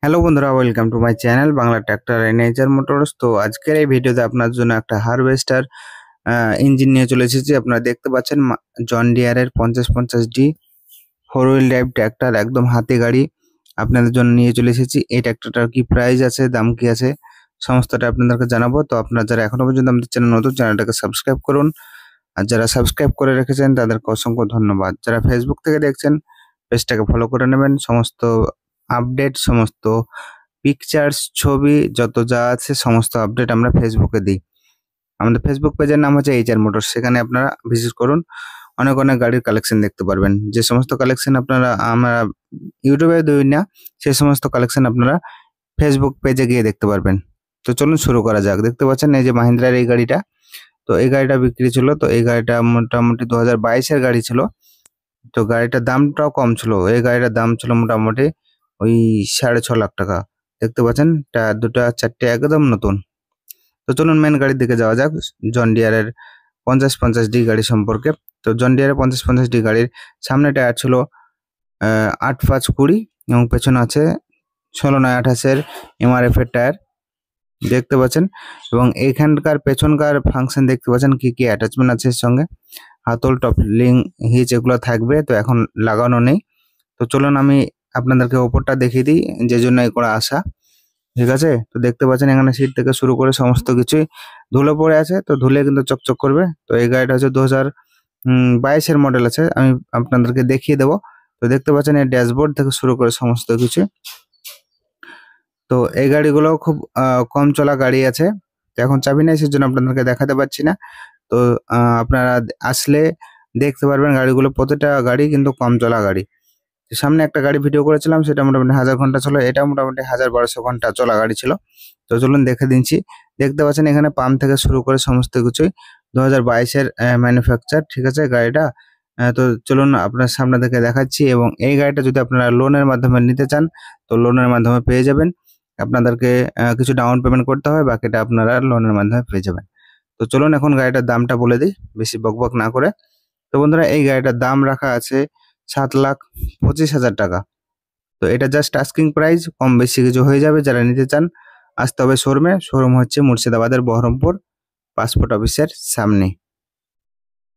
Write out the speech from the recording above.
Hello বন্ধুরা, welcome to my channel Bangla tractor এনার্জার motors. তো আজকের এই ভিডিওতে আপনার জন্য একটা হারভেস্টার ইঞ্জিন নিয়ে চলে এসেছি। আপনারা দেখতে পাচ্ছেন জন ডিয়ারের 5050D 4 হুইল ড্রাইভ ট্র্যাক্টর, একদম হাতে গাড়ি আপনাদের জন্য নিয়ে চলে এসেছি। এই ট্র্যাক্টরটার কি প্রাইস আছে, দাম কি আছে, সমস্তটা আপনাদেরকে জানাবো। তো আপনারা যারা এখনো পর্যন্ত আমাদের চ্যানেল নতুন, চ্যানেলটাকে সাবস্ক্রাইব করুন। আর যারা সাবস্ক্রাইব করে রেখেছেন তাদেরকে অসংখ্য ধন্যবাদ। যারা ফেসবুক থেকে দেখছেন পেজটাকে ফলো করে নেবেন। সমস্ত আপডেট, সমস্ত পিকচার্স, ছবি যত যা আছে সমস্ত আপডেট আমরা ফেসবুকে দিই। আমাদের ফেসবুক পেজের নাম হচ্ছে এইচআর মোটরস। সেখানে আপনারা ভিজিট করুন, অনেক অনেক গাড়ির কালেকশন দেখতে পারবেন। যে সমস্ত কালেকশন আপনারা আমরা ইউটিউবে দিই না, সেই সমস্ত কালেকশন আপনারা ফেসবুক পেজে গিয়ে দেখতে পারবেন। তো চলুন শুরু করা যাক। দেখতে পাচ্ছেন এই যে মাহিন্দ্রার এই গাড়িটা, তো এই গাড়িটা বিক্রি ছিল। তো এই গাড়িটা মোটামুটি 2022-এর গাড়ি ছিল। তো গাড়িটার দামটাও কম ছিল। এই গাড়িটার দাম ছিল মোটামুটি ওই 6.5 লাখ টাকা। দেখতে পাচ্ছেন টায়ার দুটা চারটে একদম নতুন। তো চলুন মেন গাড়ির দিকে যাওয়া যাক, জন ডিয়ারের 5050D গাড়ি সম্পর্কে। তো জন ডিয়ারের 5050D গাড়ির সামনে টায়ার ছিল 8-5-20 এবং পেছনে আছে 16-9-28-এর MRF এর টায়ার দেখতে পাচ্ছেন। এবং এইখানকার পেছনকার ফাংশন দেখতে পাচ্ছেন কি কি অ্যাটাচমেন্ট আছে এর সঙ্গে। হাতল, টপলিং, হিচ এগুলো থাকবে, তো এখন লাগানো নেই। তো চলুন আমি আপনাদেরকে ওপরটা দেখিয়ে দিই, যে জন্য এই করে আসা। ঠিক আছে, তো দেখতে পাচ্ছেন এখানে সিট থেকে শুরু করে সমস্ত কিছুই ধুলো পড়ে আছে। তো ধুলে কিন্তু চকচক করবে। তো এই গাড়িটা হচ্ছে 2022-এর মডেল আছে, আমি আপনাদেরকে দেখিয়ে দেবো। তো দেখতে পাচ্ছেন এই ড্যাশবোর্ড থেকে শুরু করে সমস্ত কিছু। তো এই গাড়িগুলো খুব কম চলা গাড়ি আছে। তো এখন চাবি নেই, সেজন্য আপনাদেরকে দেখাতে পারছি না। তো আপনারা আসলে দেখতে পারবেন গাড়িগুলো, প্রতিটা গাড়ি কিন্তু কম চলা গাড়ি। সামনে একটা গাড়ি ভিডিও করেছিলাম, সেটা মোটামুটি 1000 ঘন্টা ছিল, এটা মোটামুটি 1200 ঘন্টা চলা গাড়ি ছিল। তো চলুন দেখে দিচ্ছি। দেখতে পাচ্ছেন এখানে পাম্প থেকে শুরু করে সমস্ত কিছুই 2022-এর ম্যানুফ্যাকচার। ঠিক আছে গাড়িটা। তো চলুন আপনার সামনে থেকে দেখাচ্ছি। এবং এই গাড়িটা যদি আপনারা লোনের মাধ্যমে নিতে চান, তো লোনের মাধ্যমে পেয়ে যাবেন। আপনাদেরকে কিছু ডাউন পেমেন্ট করতে হবে, বাকিটা আপনারা লোনের মাধ্যমে পেয়ে যাবেন। তো চলুন এখন গাড়িটার দামটা বলে দিই, বেশি বকবক না করে। তো বন্ধুরা, এই গাড়িটার দাম রাখা আছে 7,25,000 টাকা। তো এটা জাস্ট আস্কিং প্রাইস, কম বেশি কিছু হয়ে যাবে। যারা নিতে চান আসতে হবে শোরুমে। শোরুম হচ্ছে মুর্শিদাবাদের বহরমপুর পাসপোর্ট অফিসের সামনে।